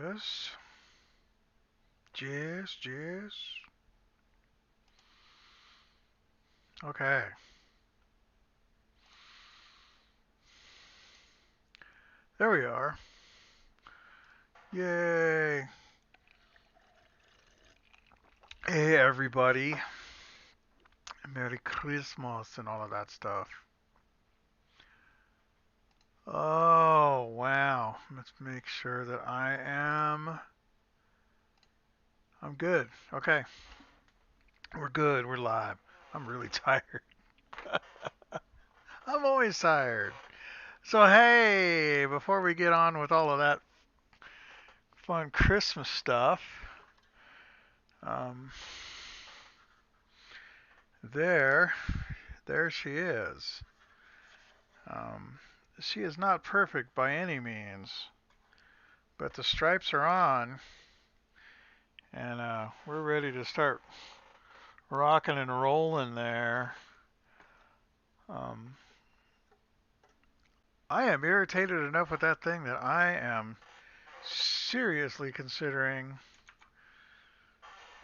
Jess. Jess, Jess. Okay. There we are. Yay. Hey, everybody. Merry Christmas and all of that stuff. Oh, wow. Let's make sure that I'm good. Okay. We're good. We're live. I'm really tired. I'm always tired. So, hey, before we get on with all of that fun Christmas stuff, um, there, there she is. Um, she is not perfect by any means, but the stripes are on, and we're ready to start rocking and rolling there. Um, I am irritated enough with that thing that I am seriously considering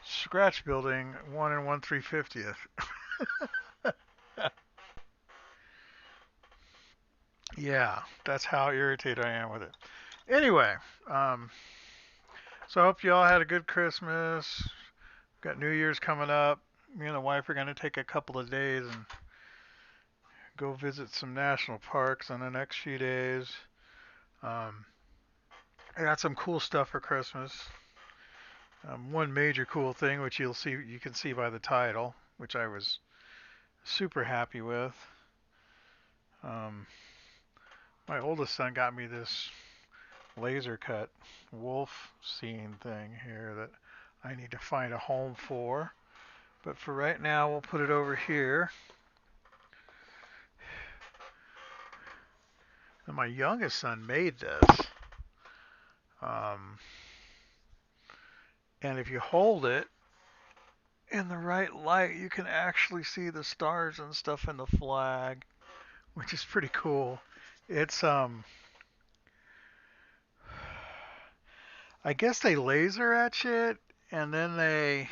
scratch building 1 and 1/350th. Yeah, that's how irritated I am with it. Anyway, um, so I hope you all had a good Christmas. Got New Year's coming up. Me and the wife are going to take a couple of days and go visit some national parks in the next few days. Um, I got some cool stuff for Christmas. One major cool thing, which you can see by the title, which I was super happy with. Um, my oldest son got me this laser cut wolf scene thing here that I need to find a home for. But for right now, we'll put it over here. And my youngest son made this. Um, and if you hold it in the right light, you can actually see the stars and stuff in the flag, which is pretty cool. It's I guess they laser etch it and then they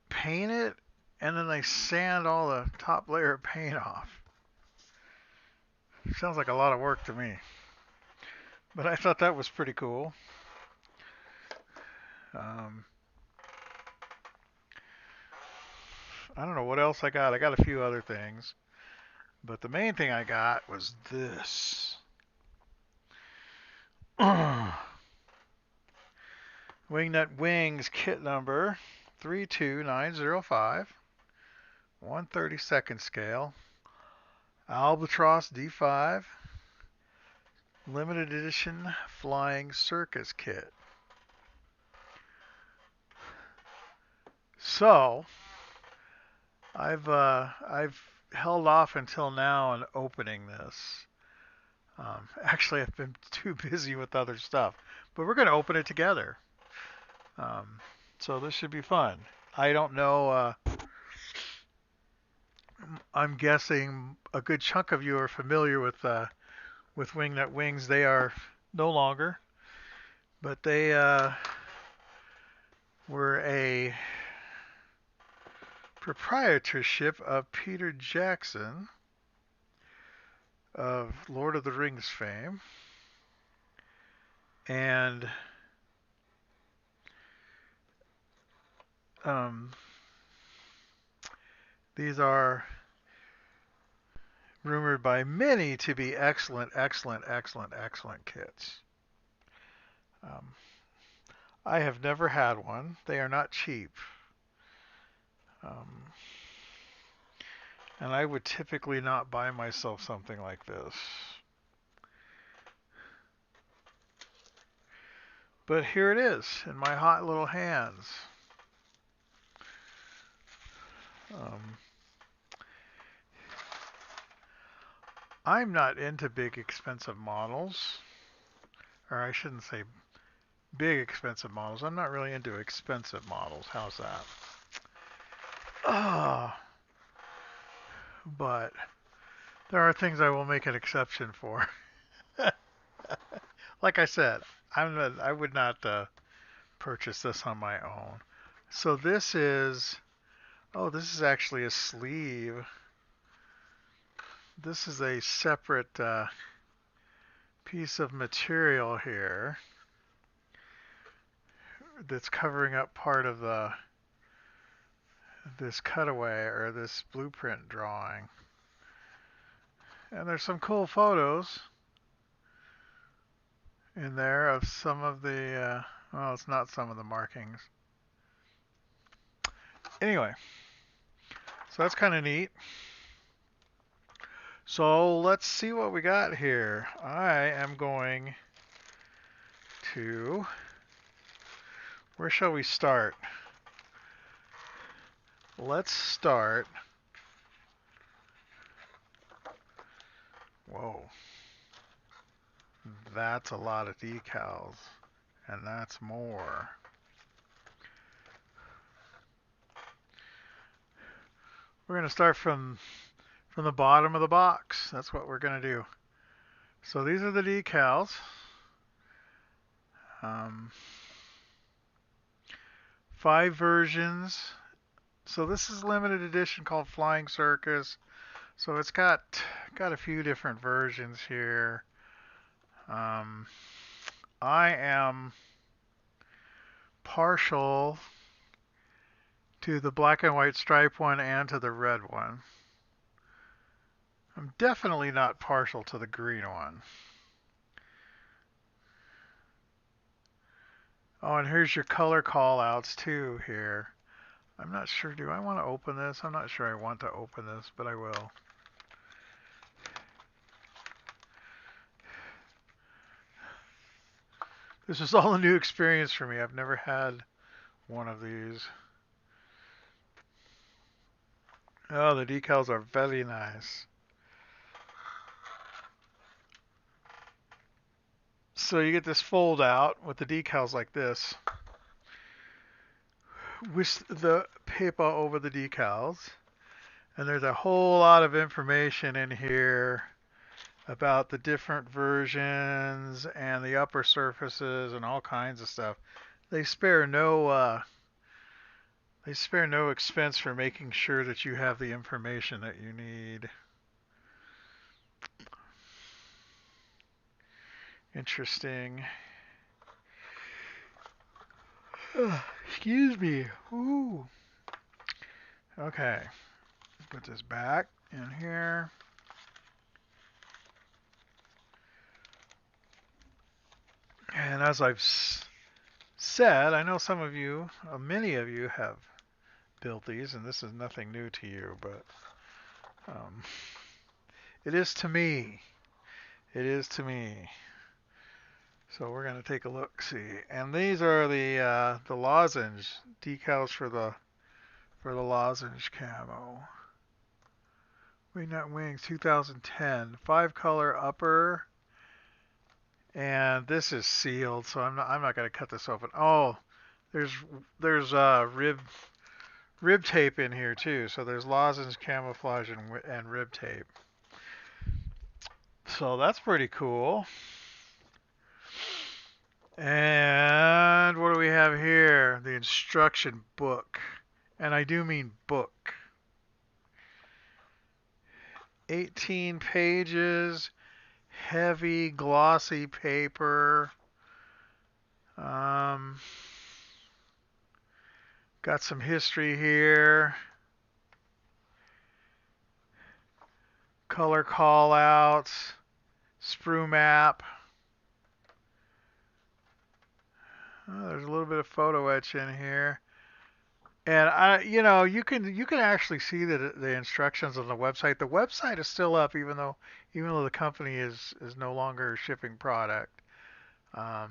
paint it and then they sand all the top layer of paint off. Sounds like a lot of work to me, but I thought that was pretty cool. Um, I don't know what else I got. I got a few other things, but the main thing I got was this. Wingnut Wings kit number 32905, 1/32 scale, Albatross D5, limited edition flying circus kit. So I've held off until now on opening this. Actually, I've been too busy with other stuff, but we're going to open it together. Um, so this should be fun. I don't know. I'm guessing a good chunk of you are familiar with Wingnut Wings. They are no longer, but they were a proprietorship of Peter Jackson of Lord of the Rings fame, and um, these are rumored by many to be excellent, excellent, excellent, excellent kits. Um, I have never had one. They are not cheap. Um, and I would typically not buy myself something like this. But here it is in my hot little hands. Um, I'm not into big expensive models, or I shouldn't say big expensive models. I'm not really into expensive models. How's that? Ah, but there are things I will make an exception for. like I said, I would not purchase this on my own. So this is, oh, this is actually a sleeve. This is a separate piece of material here that's covering up part of this cutaway or this blueprint drawing. And there's some cool photos in there of some of the, well, it's not some of the markings. Anyway, so that's kind of neat. So let's see what we got here. I am going to, where shall we start? Let's start, whoa, that's a lot of decals, and that's more. We're going to start from the bottom of the box. That's what we're going to do. So these are the decals. 5 versions. So this is a limited edition called Flying Circus. So it's got a few different versions here. I am partial to the black and white stripe one and to the red one. I'm definitely not partial to the green one. Oh, and here's your color callouts too here. I'm not sure, do I want to open this? I'm not sure I want to open this, but I will. This is all a new experience for me. I've never had one of these. Oh, the decals are very nice. So you get this fold out with the decals like this, with the paper over the decals. And there's a whole lot of information in here about the different versions and the upper surfaces and all kinds of stuff. They spare no expense for making sure that you have the information that you need. Interesting. Excuse me. Ooh. Okay. Put this back in here. And as I've said, I know some of you, many of you have built these, and this is nothing new to you, but it is to me. It is to me. So we're going to take a look, see. And these are the lozenge decals for the lozenge camo. Wingnut Wings 2010, 5-color upper, and this is sealed, so I'm not going to cut this open. Oh, there's rib tape in here too. So there's lozenge camouflage and rib tape. So that's pretty cool. And what do we have here? The instruction book. And I do mean book. 18 pages, heavy, glossy paper. Got some history here. Color callouts, sprue map. Oh, there's a little bit of photo etch in here. And you can actually see the instructions on the website. The website is still up, even though the company is no longer shipping product. I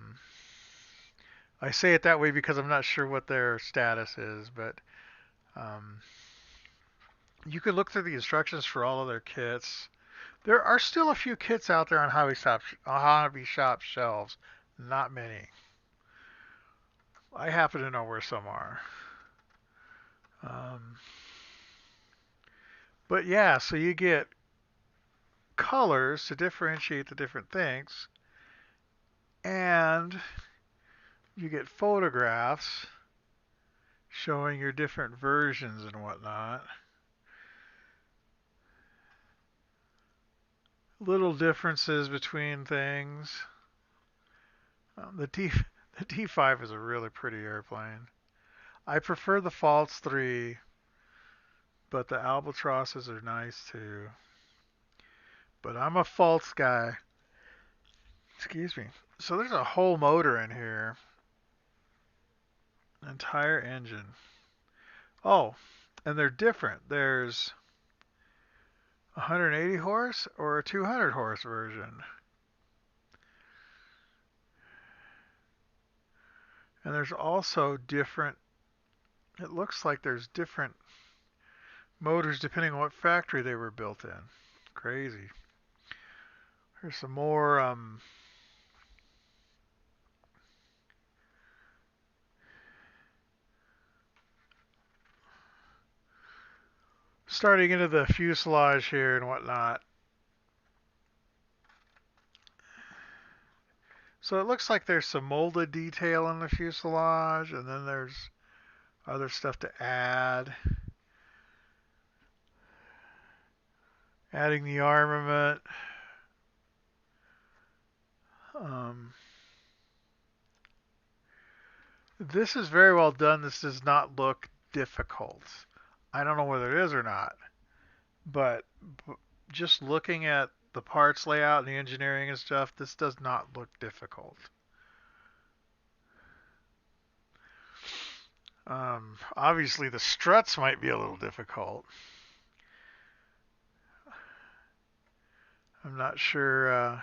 say it that way because I'm not sure what their status is, but you can look through the instructions for all of their kits. There are still a few kits out there on hobby shop shelves. Not many. I happen to know where some are. But yeah, so you get colors to differentiate the different things. and you get photographs showing your different versions and whatnot. Little differences between things. The D5 is a really pretty airplane. I prefer the False 3, but the Albatrosses are nice too. But I'm a False guy. Excuse me. So there's a whole motor in here. Entire engine. Oh, and they're different. There's 180 horse or a 200 horse version. And there's also different, it looks like there's different motors depending on what factory they were built in. Crazy. Here's some more starting into the fuselage here and whatnot. So it looks like there's some molded detail in the fuselage, and then there's other stuff to add. Adding the armament. This is very well done. This does not look difficult. I don't know whether it is or not, but just looking at the parts layout and the engineering and stuff, this does not look difficult. Obviously, the struts might be a little difficult. I'm not sure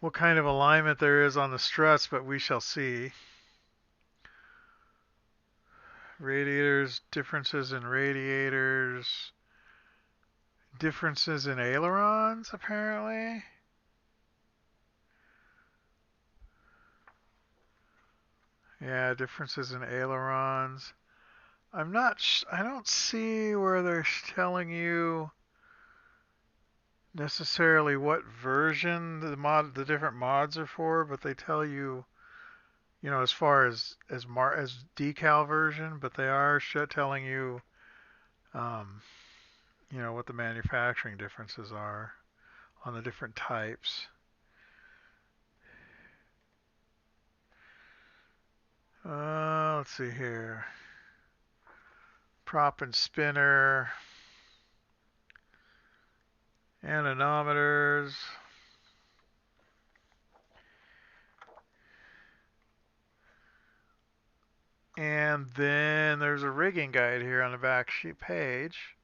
what kind of alignment there is on the struts, but we shall see. Radiators, differences in radiators, differences in ailerons, apparently. Yeah, differences in ailerons. I don't see where they're telling you necessarily what version the different mods are for, but they tell you, as far as decal version, but they are telling you, what the manufacturing differences are on the different types. Let's see here. Prop and spinner. Anemometers. And then there's a rigging guide here on the back sheet page.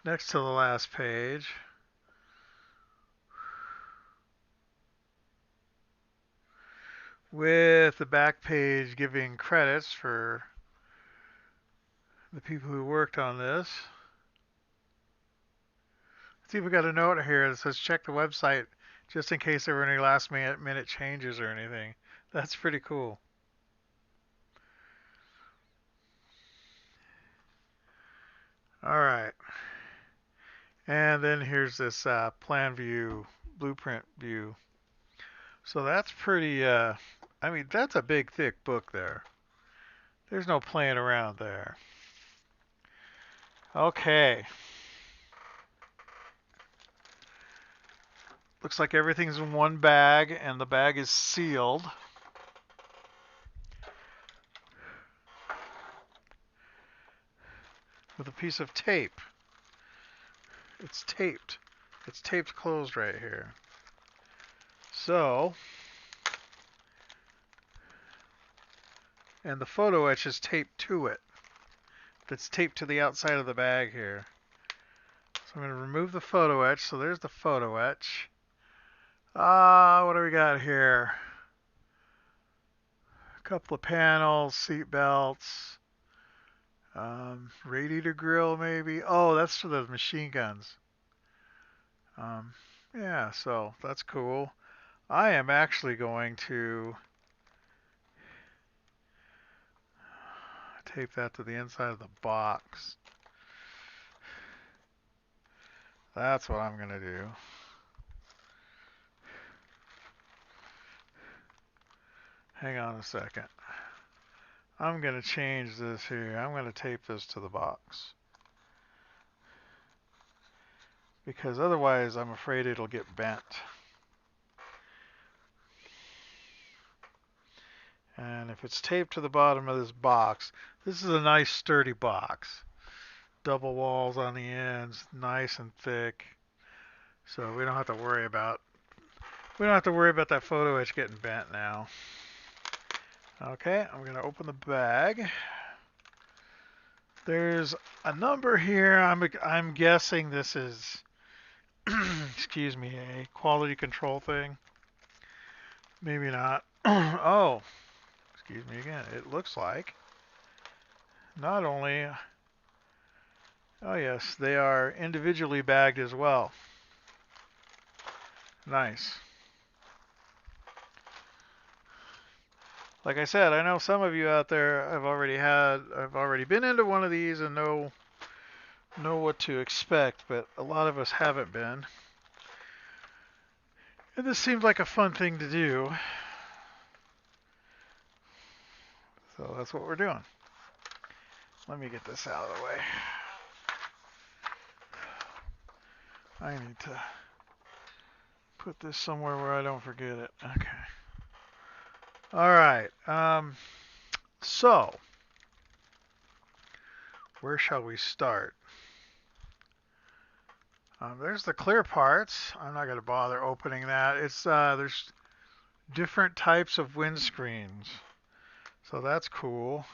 Next to the last page. With the back page giving credits for the people who worked on this. Let's see if we got a note here that says check the website just in case there were any last minute changes or anything. That's pretty cool. All right. And then here's this plan view, blueprint view. So that's pretty, that's a big, thick book there. There's no playing around there. Okay. Looks like everything's in one bag, and the bag is sealed. With a piece of tape. It's taped. It's taped closed right here. So, and the photo etch is taped to it. That's taped to the outside of the bag here. So I'm going to remove the photo etch. So there's the photo etch. What do we got here? A couple of panels, seat belts, radiator grill maybe. Oh, that's for the machine guns. Yeah, so that's cool. I am actually going to tape that to the inside of the box. That's what I'm going to do. Hang on a second. I'm going to change this here. I'm going to tape this to the box. Because otherwise I'm afraid it'll get bent. And if it's taped to the bottom of this box, this is a nice sturdy box. Double walls on the ends, nice and thick. So we don't have to worry about that photo etch getting bent now. Okay, I'm going to open the bag. There's a number here. I'm guessing this is excuse me, a quality control thing. Maybe not. Oh, excuse me again. It looks like not only, oh yes, they are individually bagged as well. Nice. Like I said, I know some of you out there have already been into one of these and know what to expect, but a lot of us haven't been. And this seems like a fun thing to do. So that's what we're doing. Let me get this out of the way. I need to put this somewhere where I don't forget it. Okay. All right. So, where shall we start? There's the clear parts. I'm not going to bother opening that. It's there's different types of windscreens, so that's cool.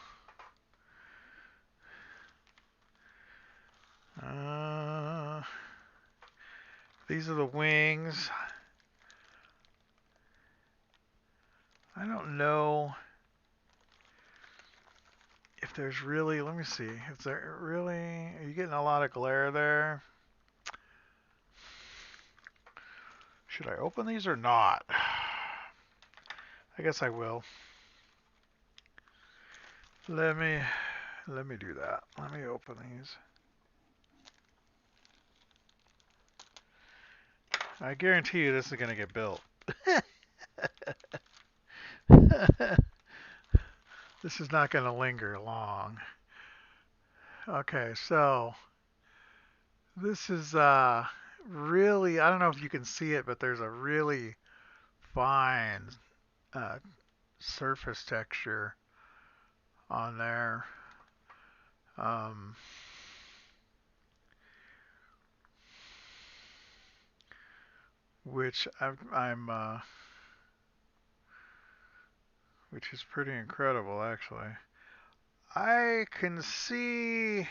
These are the wings. I don't know if there's really, let me see, is there really, are you getting a lot of glare there? Should I open these or not? I guess I will. Let me do that. Let me open these. I guarantee you this is going to get built. This is not going to linger long. Okay, so this is really, I don't know if you can see it, but there's a really fine surface texture on there. Which which is pretty incredible, actually. I can see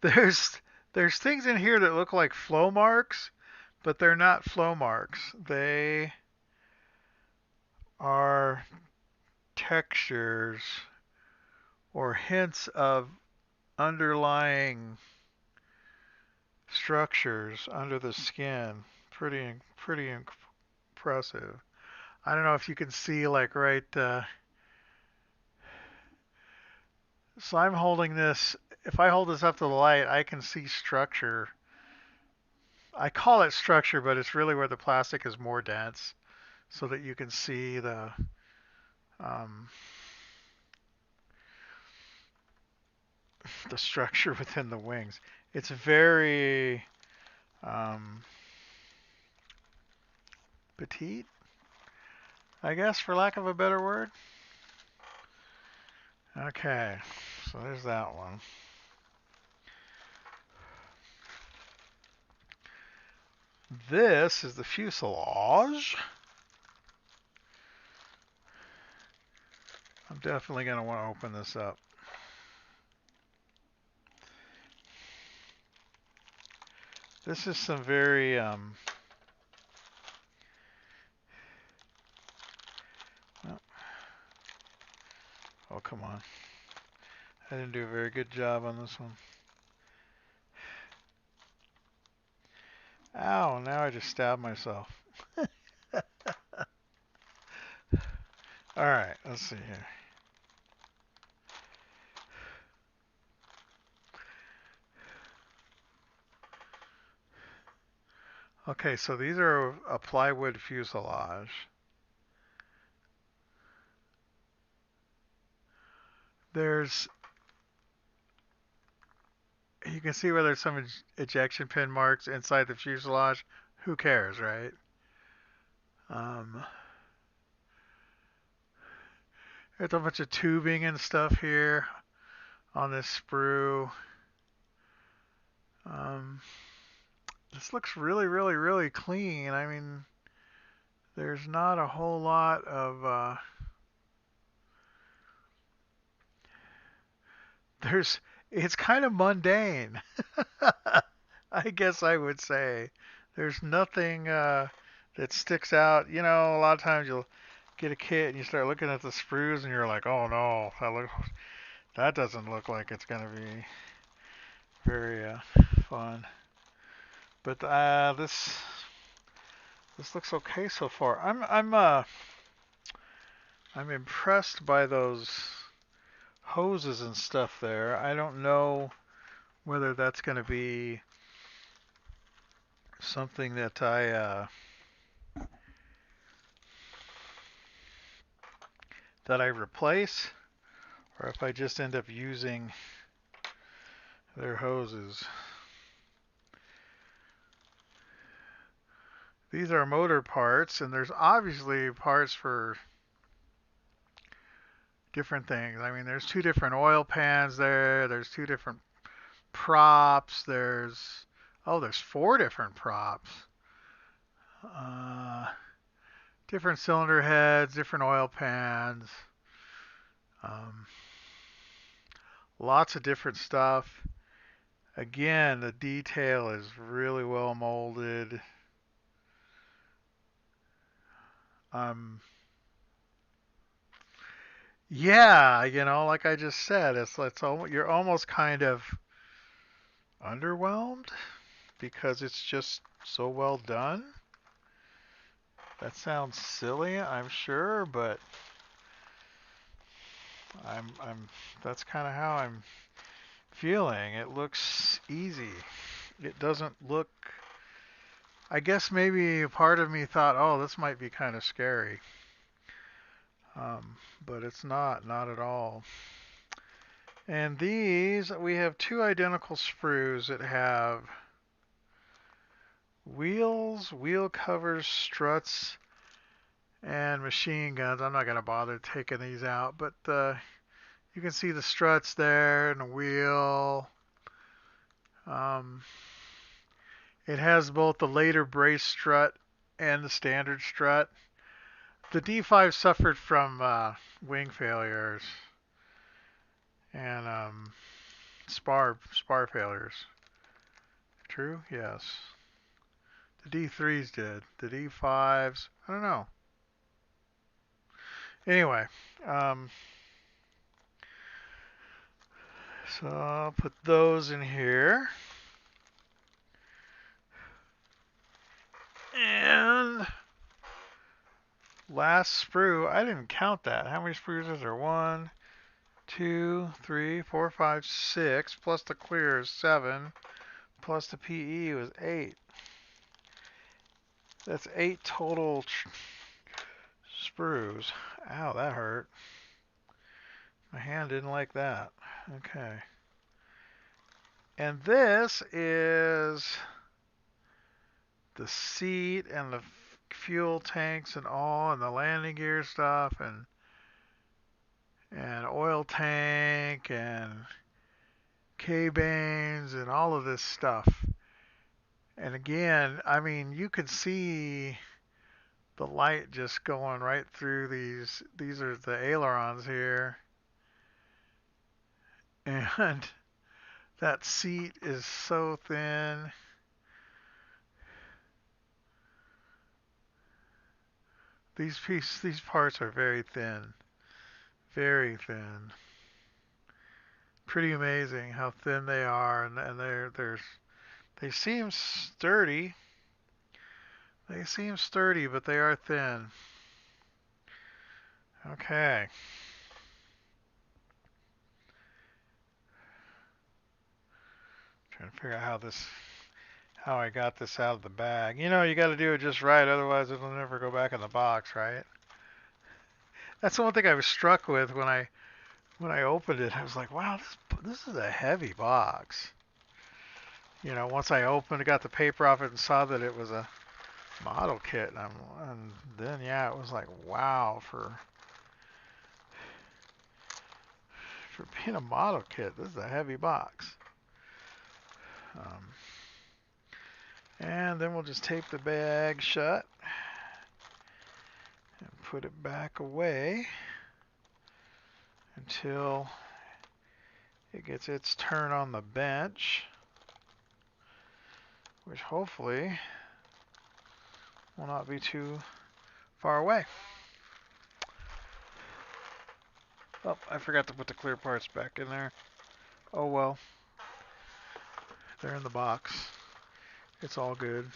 there's things in here that look like flow marks, but they're not flow marks. They are textures or hints of underlying structures under the skin. Pretty impressive. I don't know if you can see like right. So I'm holding this. If I hold this up to the light, I can see structure. I call it structure, but it's really where the plastic is more dense, so that you can see the structure within the wings. It's very petite, I guess, for lack of a better word. Okay, so there's that one. This is the fuselage. I'm definitely going to want to open this up. This is some very oh, come on. I didn't do a very good job on this one. Ow, now I just stabbed myself. Alright, let's see here. Okay, so these are a plywood fuselage. There's, you can see where there's some ejection pin marks inside the fuselage. Who cares, right? Um, there's a bunch of tubing and stuff here on this sprue. Um, this looks really, really, really clean. I mean, there's not a whole lot of, there's, it's kind of mundane. I guess I would say. There's nothing that sticks out. You know, a lot of times you'll get a kit and you start looking at the sprues and you're like, oh no, that doesn't look like it's gonna be very fun. But this looks okay so far. I'm impressed by those hoses and stuff there. I don't know whether that's gonna be something that I replace, or if I just end up using their hoses. These are motor parts, and there's obviously parts for different things. I mean, there's two different oil pans there. There's two different props. There's four different props. Uh, Different cylinder heads, different oil pans. Um, Lots of different stuff. Again, the detail is really well molded. Um, yeah, like I just said, you're almost kind of underwhelmed because it's just so well done. That sounds silly, I'm sure, but I'm that's kind of how I'm feeling. It looks easy. It doesn't look. I guess maybe a part of me thought, oh, this might be kind of scary, but it's not at all. And these, we have two identical sprues that have wheels, wheel covers, struts, and machine guns. I'm not going to bother taking these out, but you can see the struts there and the wheel. Um, it has both the later brace strut and the standard strut. The D5 suffered from wing failures and spar failures. True? Yes. The D3s did. The D5s, I don't know. Anyway, um, so I'll put those in here. And last sprue, I didn't count that. How many sprues is there? 1, 2, 3, 4, 5, 6, plus the clear is 7, plus the PE was 8. That's 8 total sprues. Ow, that hurt. My hand didn't like that. Okay. And this is the seat and the fuel tanks and all, and the landing gear stuff, and oil tank and K-banes and all of this stuff. And again, I mean, you can see the light just going right through these. These are the ailerons here. And that seat is so thin. These parts are very thin. Very thin. Pretty amazing how thin they are, and they seem sturdy. They seem sturdy, but they are thin. Okay. Trying to figure out how I got this out of the bag. You know, you got to do it just right, otherwise it'll never go back in the box, right? That's the one thing I was struck with when I opened it. I was like, wow, this is a heavy box. You know, once I opened it, got the paper off it, and saw that it was a model kit, and then yeah, it was like, wow, for being a model kit, this is a heavy box. Um, and then we'll just tape the bag shut and put it back away until it gets its turn on the bench, which hopefully will not be too far away. Oh, I forgot to put the clear parts back in there. Oh well, they're in the box. It's all good.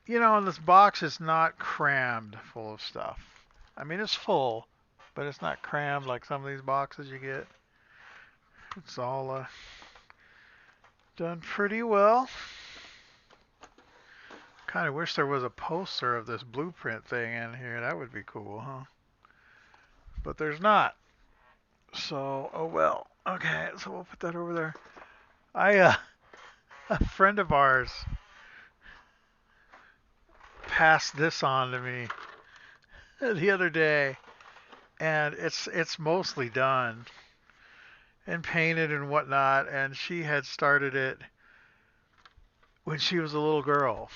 You know, and this box is not crammed full of stuff. I mean, it's full, but it's not crammed like some of these boxes you get. It's all done pretty well. Kind of wish there was a poster of this blueprint thing in here. That would be cool, huh? But there's not. So, oh well. Okay, so we'll put that over there. A friend of ours passed this on to me the other day, and it's mostly done and painted and whatnot. And she had started it when she was a little girl,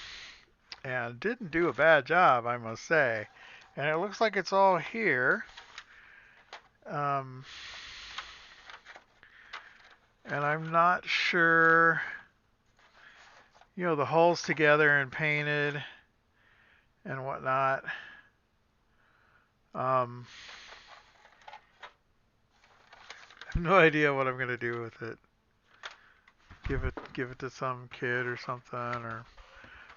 and didn't do a bad job, I must say. And it looks like it's all here. Um, and I'm not sure, you know, the hull's together and painted and whatnot. Um, I have no idea what I'm gonna do with it. Give it to some kid or something,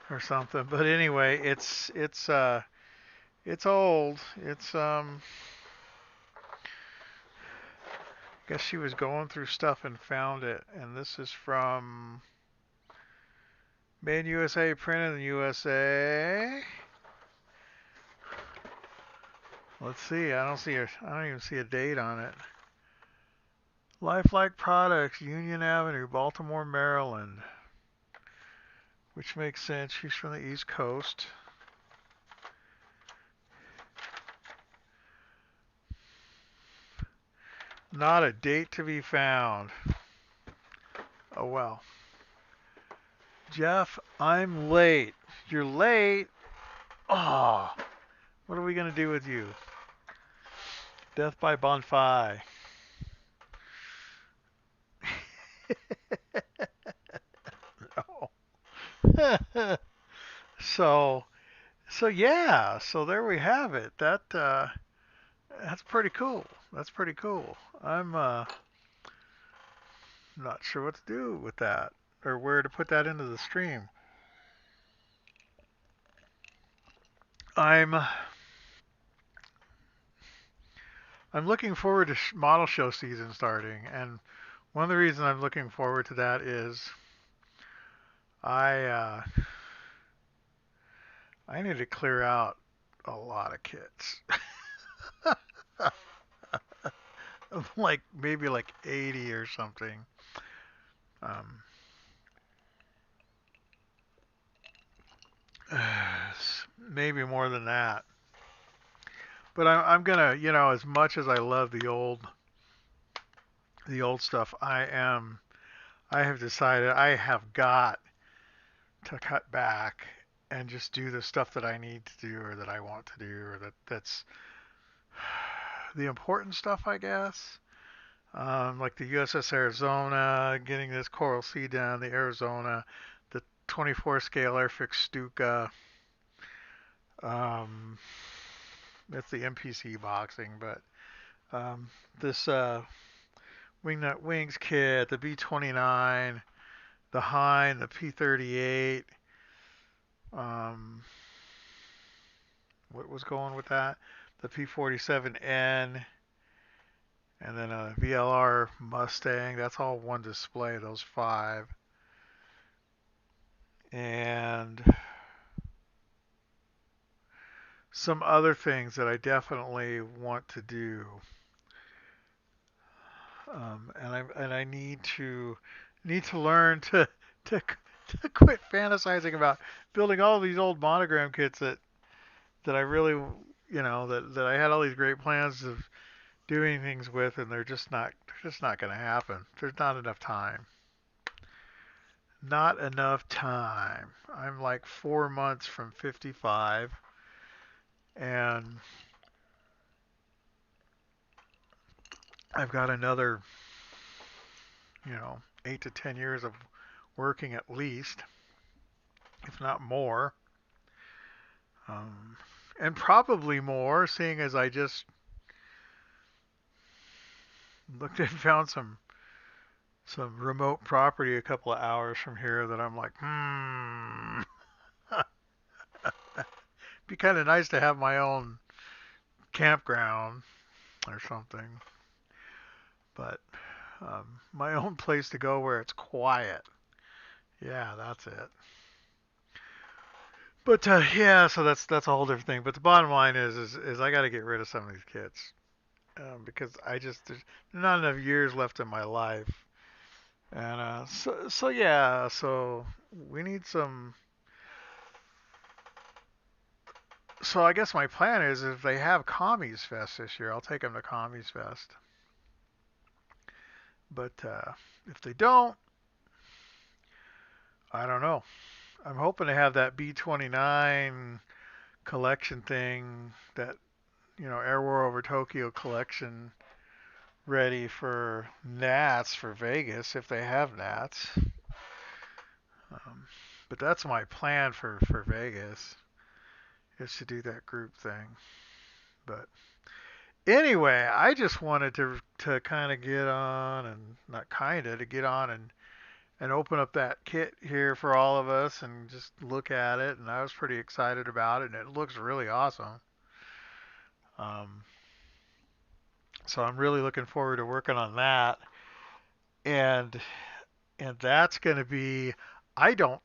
or something. But anyway, it's old. I guess she was going through stuff and found it, and this is from Made in USA, printed in the USA. Let's see. I don't even see a date on it. Lifelike Products, Union Avenue, Baltimore, Maryland. Which makes sense. She's from the East Coast. Not a date to be found. Oh well. Jeff, I'm late. You're late? Oh, what are we going to do with you? Death by Bonfire. No. so, so yeah, so there we have it. That's pretty cool. That's pretty cool. I'm not sure what to do with that or where to put that into the stream. I'm I'm looking forward to model show season starting, and one of the reasons I'm looking forward to that is I uh, I need to clear out a lot of kits. Like maybe like 80 or something. Um, maybe more than that. But I'm gonna, you know, as much as I love the old stuff, I have decided I have got to cut back and just do the stuff that I need to do or that I want to do or that's the important stuff, I guess. Like the USS Arizona, getting this Coral Sea down, the Arizona, the 24 scale Airfix Stuka. Um, that's the MPC boxing, but this Wingnut Wings kit, the B-29, the Hind, the P-38. Um, what was going with that? The P-47N, and then a VLR Mustang. That's all one display, those five. and some other things that I definitely want to do. And I need to learn to to quit fantasizing about building all these old monogram kits that I really, that I had all these great plans of doing things with, and they're just not going to happen. There's not enough time. Not enough time. I'm like 4 months from 55, and I've got another, 8 to 10 years of working at least, if not more, um, and probably more, seeing as I just looked and found some remote property a couple of hours from here that I'm like, be kind of nice to have my own campground or something, but my own place to go where it's quiet. Yeah, that's it. But yeah, so that's a whole different thing. But the bottom line is I got to get rid of some of these kits, because there's not enough years left in my life, and so yeah, so we need some. So I guess my plan is if they have Commies Fest this year, I'll take them to Commies Fest. But if they don't, I don't know. I'm hoping to have that B-29 collection thing, that Air War Over Tokyo collection, ready for Nats for Vegas if they have Nats. Um, but that's my plan for Vegas, is to do that group thing. But anyway, I just wanted to kind of get on, and not kind of, to get on and open up that kit here for all of us and just look at it. And I was pretty excited about it, and it looks really awesome. Um, so I'm really looking forward to working on that. And and that's going to be, I don't,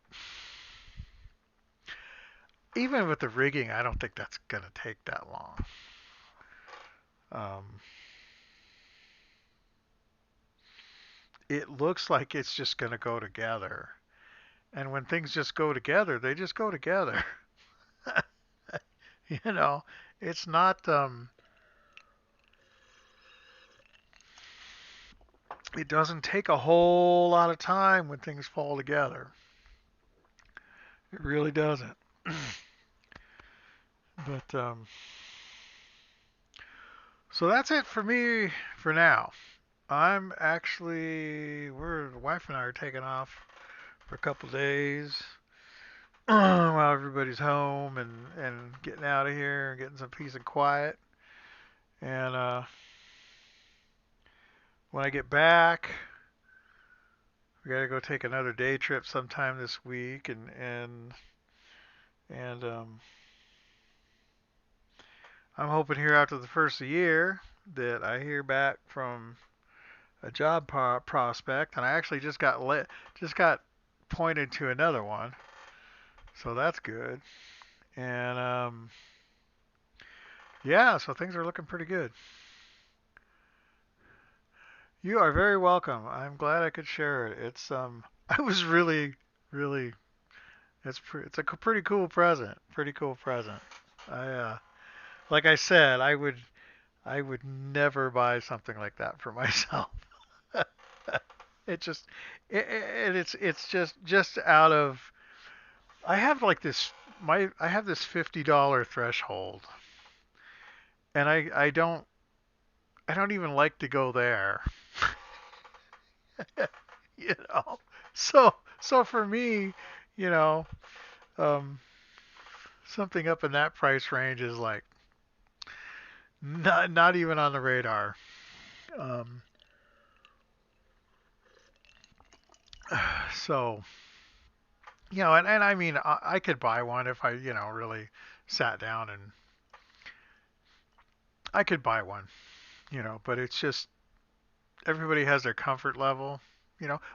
even with the rigging, I don't think that's going to take that long. Um, it looks like it's just going to go together. And when things just go together, they just go together. you know, it's not, it doesn't take a whole lot of time when things fall together. It really doesn't. But, so that's it for me for now. The wife and I are taking off for a couple of days while everybody's home and getting out of here and getting some peace and quiet. And when I get back, we gotta go take another day trip sometime this week, and I'm hoping here after the first of the year that I hear back from a job prospect, and I actually just got pointed to another one, so that's good. And yeah, so things are looking pretty good. You are very welcome. I'm glad I could share it. It's I was really it's a pretty cool present. Pretty cool present. I like I said, I would never buy something like that for myself. it just it's just out of, I have like this I have this $50 threshold, and I don't even like to go there. you know. So for me, you know, um, something up in that price range is like not even on the radar. Um, so and I mean, I could buy one if I really sat down, and I could buy one, but it's just everybody has their comfort level,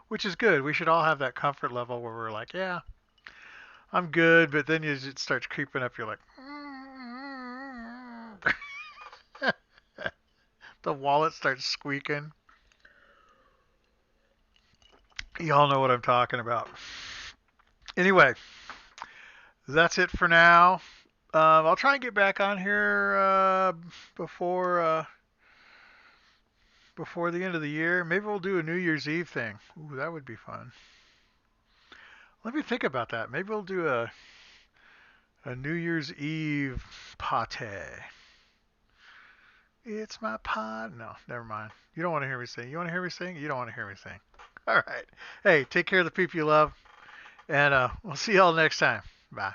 which is good. We should all have that comfort level where we're like, yeah, I'm good, but then it starts creeping up. You're like, the wallet starts squeaking. Y'all know what I'm talking about. Anyway, that's it for now. I'll try and get back on here before before the end of the year. Maybe we'll do a New Year's Eve thing. Ooh, that would be fun. Let me think about that. Maybe we'll do a New Year's Eve pate. It's my pot. No, never mind. You don't want to hear me sing. You want to hear me sing? You don't want to hear me sing. All right. Hey, take care of the people you love, and we'll see y'all next time. Bye.